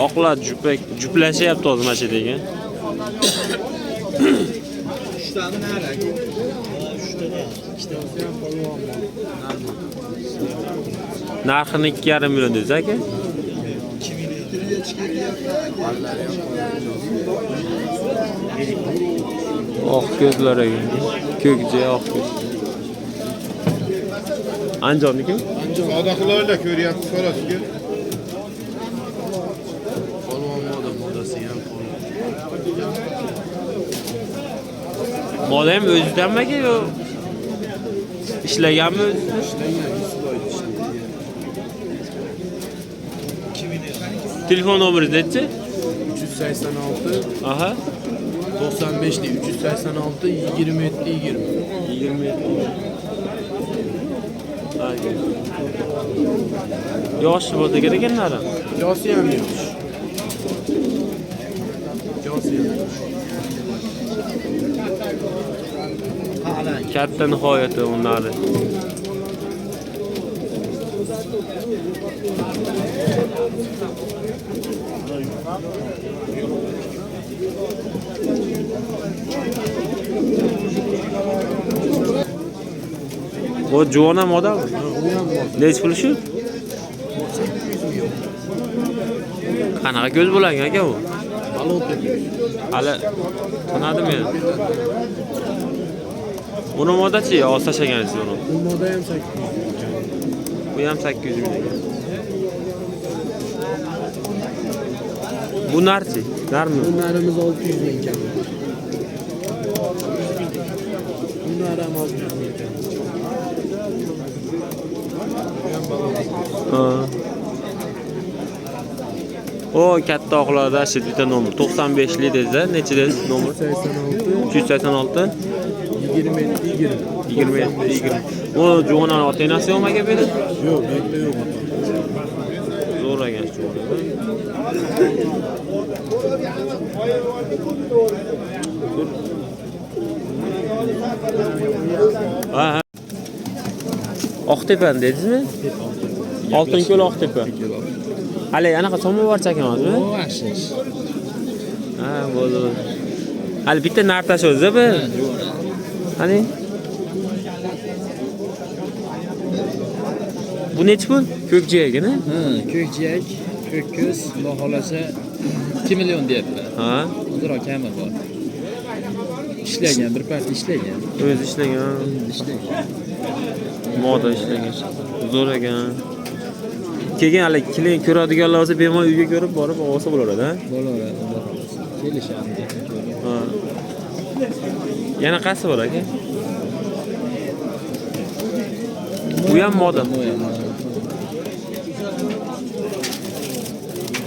Oqlar juplashyapti hozir mana shu yerga. Narxini 2,5 million deysiz aka? Oq ko'zlar ekan. Ko'kja oq ko'z. Anjonniki? Sodiqlarla ko'ryapti so'rasiga. Moda ham o'zidanmi aka yo? Ishlaganmi o'zida? Telefon nomeringiz nechi? 386 Aha. 95 386 27 20. 27. Yosh bo'lsa kerak ekanlar. Yoshi ham yosh. Yoshi ham yosh. Katta nihoyatda unlari. Bu juvona model. Nech pul shu? Qanaqa ko'z bo'lagan aka bu? Hali tanadimi? Buni modachi oz tashlagansiz buni. Bu moda ham 800. Bu ham 800 ming ekan. Bu narchi? Narmi? Bu narimiz 600 ming ekan. Bu naram 600 ming ekan. Ha. O katta oqlarda shu bitta nomer 95 li dedi. Necha dedi nomer? 386 27 20. O juvonani ota-onasi yo'qmi aka buni? Yo'q, bekda yo'q. Zo'r ekan shu juvon. Ha. Oqtepan dedingizmi? Oltinko'l Oqtepa. Hali anaqa so'mvarcha ekanmi? O, ashish. Ha, bo'ldi. Hali bitta nartash o'zi bu. Qani? Bu nechi pul? Ko'kjiyagini? Ha, ko'kjiyak, ko'k ko'z, Xudo xolasa 2 million deyapti. Ha. Ozroq kami bor. Ishlagan, bir part ishlagan. O'zi ishlagan. Ishlagan. Moda ishlagan. Zo'r ekan. Keyin hali kelin ko'radiganlar bo'lsa bemalol uyga ko'rib borib olsa bo'laradi, ha? Bo'laveradi, Xudo xolasa. Kelishamiz. Ha. Yana qaysi bor aka? Bu ham moda.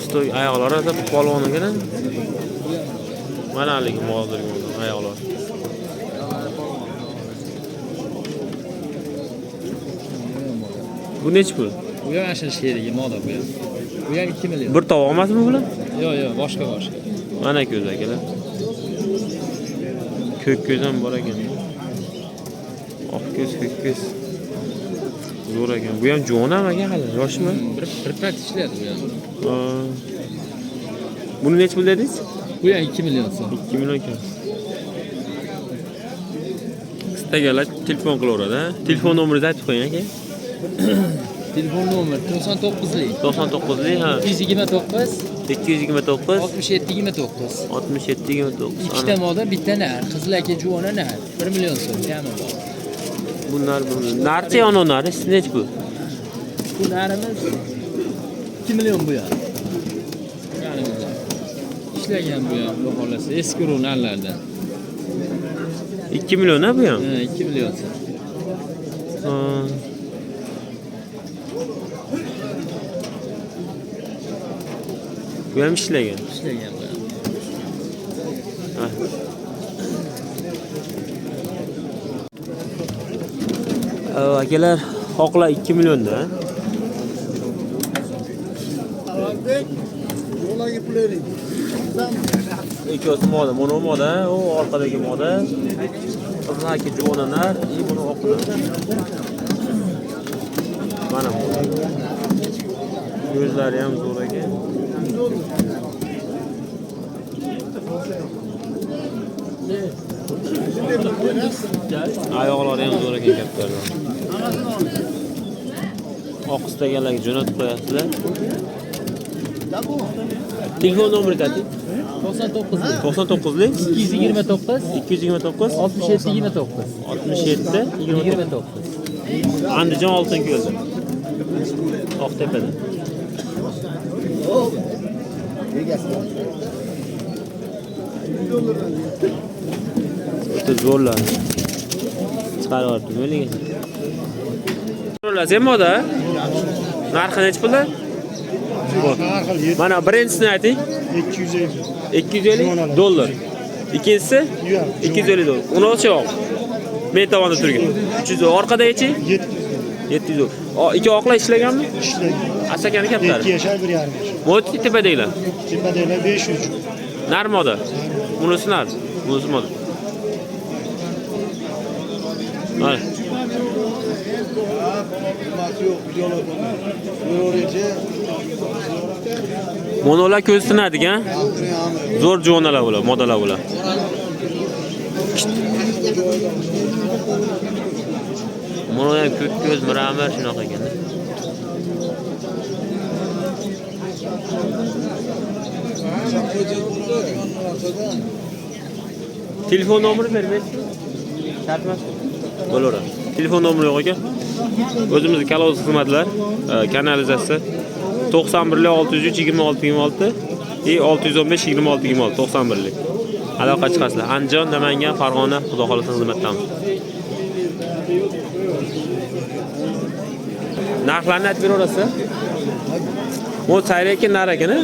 Stoy oyoqlari esa polvonigina. Mana haligi moda oyoqlar. Bu nechi pul? Bu ham ashir sherigi moda bu ham. Bu ham 2 million. Bir tovoq emasmi bular? Yo'q, boshqa. Mana ko'z akalar. Ko'k ko'z ham bor ekan. Oq ko'z, ko'k ko'z. Zo'r ekan. Bu ham juvonami aka hali? Yoshmi? Bir part ishlaydi bu ham. Buni nechi pul dedingiz? Bu ham 2 million so'm. 2 million ekan. Istaganlar telefon qilaveradi, ha? Telefon nomeringizni aytib qo'ying aka. Telefon nomer 99lik 99lik, ha. 229 229 67 29. 67 29. Ikkita moda, bitta nar. Qizil aka juvona nar. 1 million so'm kami bor. Bunlar narchi ononari nechi pul? Bu narimiz 2 million bu ham. Ya'ni ishlagan bu ham, Xudo xolasa, eski narlardan. 2 million ha bu ham? Ha, 2 million so'm. Ha. Bu ham ishlagan. Ishlagan bu ham. Ha. Akalar, oqlar 2 millionda. Ikkosi moda, mono moda, o orqadagi moda. Qizlarga jo'nanar, buni oqlar. Mana bu. Ko'zlari ham zo'r ekan. Oyoqlari ham zo'r ekan kaptarlar. Oq istaganlarga jo'natib qo'yasizlar. Telefon nomeri qancha? 99 99lik 229 229 67 29 67 29. Andijon Oltinko'lda. Oqtepada. Zo'rlar. Chiqaryapti, bo'ling. Zo'rlar, semoda? Narxi necha pullar? Mana birinchisini ayting. 250 dollar. Ikkinchisi 250 dollar. Uni o'choq. Men tomonda turgan. 300 orqadachi 700. Ikki oqlar ishlaganmi? İşte Asakani kaptar. 2 yaşar 1 yarım yaşar. Moti tepadaylar. Tepedeyle 500. Narmoda. Bunisi nar. Bunisi moda. Mana. Monolar ko'z sinadigan. Zo'r jo'nalar bular, modalar bular. Mono ham ko'k ko'z, miramar shunaqa ekan. Telefon nomeri bermaysiz? Shartmas. Bo'laveradi. Telefon nomeri yo'q ekan. O'zimizning kolxoz xizmatlar, kanalizatsiya 91 603 26 26 615 26 26 91 lik. Aloqa chiqasizlar. Andijon, Namangan, Farg'ona, Xudo xolasa xizmatdamiz. Narxlarni aytib beraverasiz? Bu sayraki nar ekani.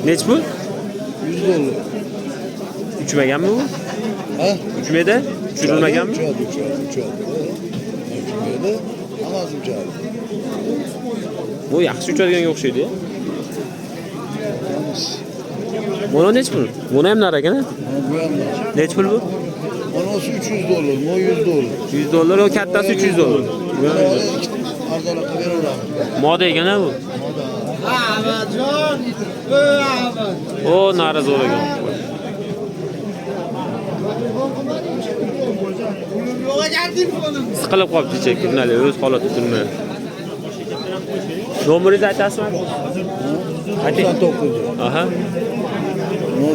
Nech pul? 100 dolar. Uchmaganmi bu? Ha? Uchmada? Tushirilmaganmi? Uçadı. Uçmadı. Ama az uçadı. Bu yaxshi uchadiganga o'xshaydi. Buni nech pul? Buni ham nar ekani. Bu yanlar. Nech pul bu? Onun olsun 300 dolar. O 100 dolar. 100 dollar, o kattasi 300 dollar. Ardalaka ver oranı. Moda ekan bu. O nari zo'r ekan. Siqilib qolibdi chekimlar, o'z holatida turmaydi. Nomeringizni aytasizmi? 99. Aha.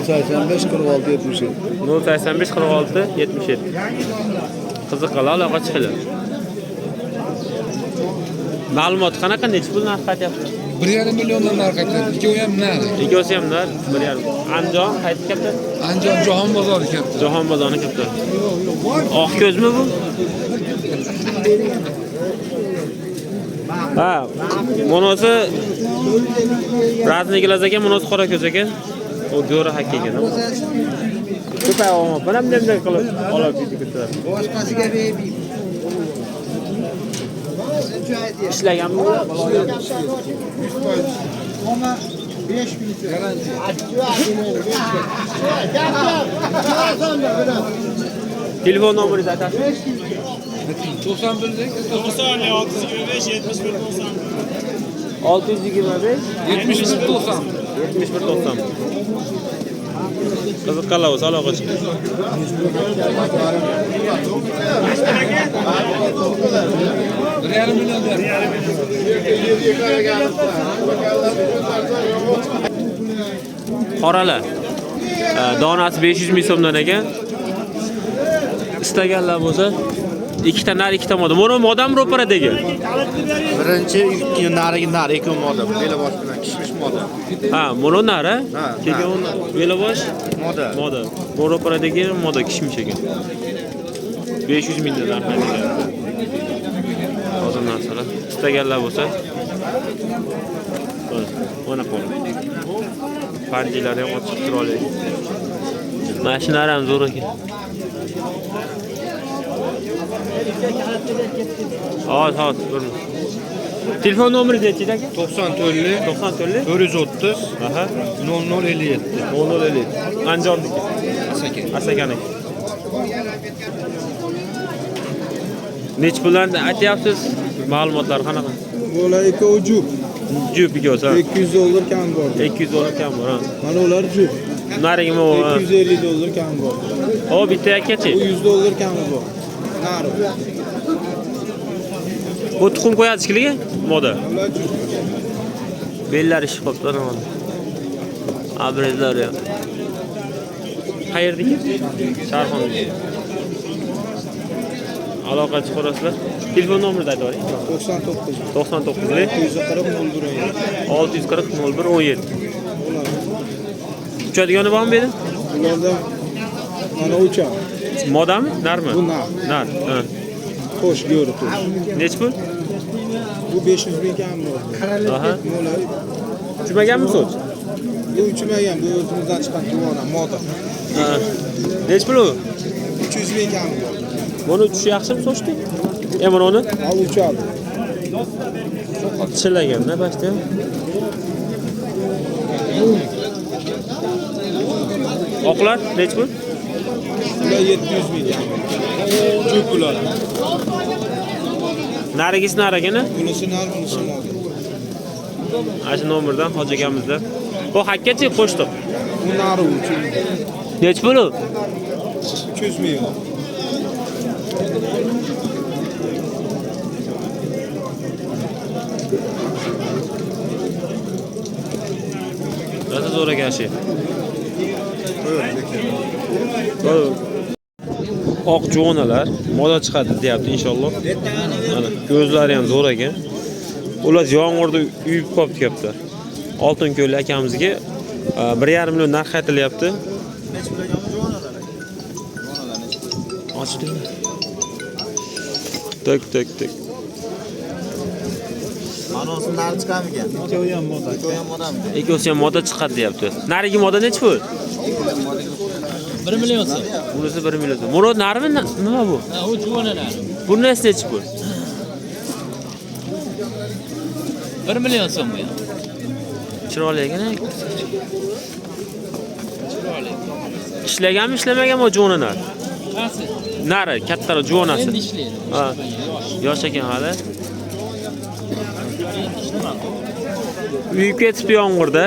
085 46 77. 085 46 77. Qiziqlar, aloqa chiqinglar. Ma'lumot qanaqa, necha pul narx aytyapti? 1,5 milliondan narx aytyapti. Ikkovi ham nari. Ikkosi ham nar, 1,5. Andijon qaysi kaptar? Andijon Jahon bozori kaptar. Jahon bozori kaptar. Oq ko'zmi bu? Ha, monosi raznikilar ekan, monosi qora ko'z ekan. O go'ra hak ekan. Ko'pay olma, bilam demday qilib olib ketdi. Boshqasiga bermaydi. Ishlaganmi bu? Ama 5 bin garanti. Telefon nomeringizni aytasiz? 91 625 71 90. 71 90. Qiziqqanlar bo'lsa aloqa chiqing. Qoralar. Donasi 500 ming so'mdan ekan. Istaganlar bo'lsa ikkita nar, ikkita moda. Mana modam ro'paradagi. Birinchi narigi nar ekon moda. Belabosh bilan kishmish moda. Ha, mana nar, ha? Ha, Keyin uni belabosh Moda. moda. Bu ro'paradagi moda kishmish ekan. 500 ming narx ekan. Hozir narsalar. Istaganlar bo'lsa mana qo'l. Panjilari ham ochiq chiroyli. Mashinalar ham zo'r ekan. Hozir, ko'rmiz. Telefon nomeringiz nechi aka? 94 94 430 aha 0057. 0050. Anjonniki. Asakaniki. Nech pullarni aytyapsiz? Ma'lumotlar qanaqa? Bola ikkovi jup. Jup ikkosi. ha. $200 kam bor. 200 dollar kam bor. ha. Mana ular jup. Narigi mo. $250 kam bor. O bitta yakkachi. Bu $100 kami bor. Nari. Bu tuxum qo'yadi shekilli moda. Ular jup. Bellar ish qoplar mana. Abrezlar ya. Qayerdiki? Sharxondagi. Aloqachi qo'rasizlar. Telefon nomerini aytib bering. 99. 99 640 01 640 01 17. Uchadigani bormi bu yerda? Ularda mana uçak. Modami? Narmi? Bu nar. Nar. Ha. Xo'sh, go'ri to'sh. Nech pul? Bu 500 ming kam bor. Aha. Mo'lar. Uchimaganmi so'z? Bu uçmagan, bu o'zimizdan chiqqan juvona moda. Ha. Nech pul u? 300 ming kam bor. Buni uchishi yaxshimi so'chdi? Mana uni Al uçadi. chillaganda bashta. Oqlar nech pul? Ular 700 ming kam. Jup ular. Narigisi narigini? Bunisi nar, bunisi moda. Ana shu nomerdan Hoji akamizda. Bu hakkachi qo'shdiq. Bu nari uchun Nech pul u? 300 ming. Nasıl zo'r ekan shu? Oq jo'nalar moda chiqadi deyapti inshaalloh. Mana ko'zlari ham zo'r ekan. Ular yomg'irda uyib qolib deyapti. Oltinko'l akamizga 1,5 million narx aytilyapti. Ochdik. Tak. Anonsi nari chiqamikan? Ikkovi ham moda. Ikkosi ham moda chiqadi deyapti. Narigi moda nech pul? 1 million so'm. Bunisi 1 million. Murod narimi nima bu? Ha, u juvonalar. Bunisi nech pul? 1 million so'm bu. Chiroyli ekan. Ishlaganmi, ishlamaganmi jo'nalar? Qaysi? Nari, kattaroq jo'nasi. Endi ishlaydi. Ha. Yosh ekan hali. Uyib ketibdi yomg'irda.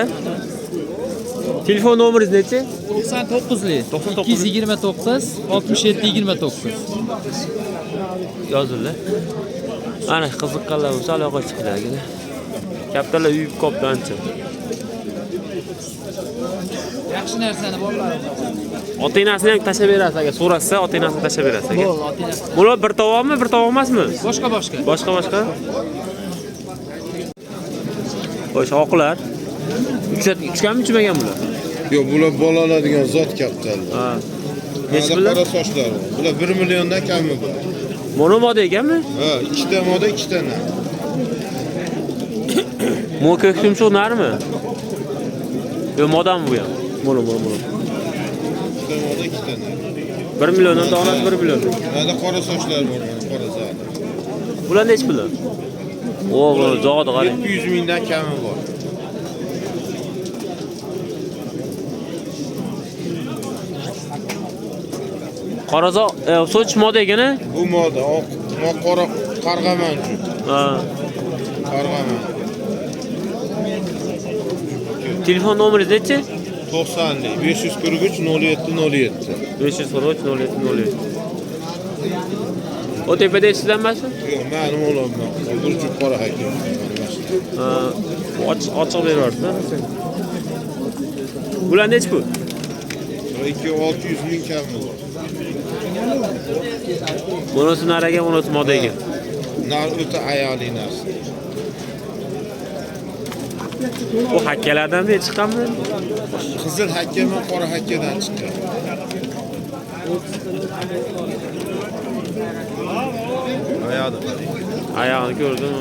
Telefon nomeringiz nechi? 99li. 99. 229 67 29. Yozildi. Ana qiziqqanlar bo'lsa aloqa chiqinglar. Kattalar uyib qolibdi ancha. Yaxshi narsani bolalar. Ota-onasini ham tashlab berasiz agar so'rasa, ota-onasini tashlab berasiz agar. Bo'l, ota-onasi. Bular bir tovoqmi, bir tovoq emasmi? Boshqa. Boshqa. O'sha oqlar. Uchganmi, uchmagan bular? Yo'q, bular bolaladigan zot kapitallar. Ha. Nech bular? qora sochlar. Bular 1 milliondan kami bular. Mono moda ekanmi? Ha, ikkita moda, ikkita nar. Mo ko'k tumshuq narmi? Yo modami bu ham? Mono. Ikkita moda, ikkita nar. 1 milliondan donasi 1 million. Mana qora sochlar bor, mana qora zot. Bular nech pul? O, bu zodi qarang. 700 mingdan kami bor. Qorazo, soch moda ekana? Bu moda, oq qora qarg'aman shu. Ha. Qarg'aman. Telefon nomeringiz nechi? 90 543 07 543 07 O tepada sizdan emasmi? Yo'q, ma'lum olaman. Bu jup qora hakim. Ha. Ochiq beryapsiz. Bular nech pul? 600 ming kami bor. Bunisi naraga, bunisi moda ekan. Nar o'ta ayoli narsa. Bu hakkalardan beri chiqqanmi? Qizil hakkama qora hakkadan chiqqan. Oyog'ini Oyog'ini ko'rdim.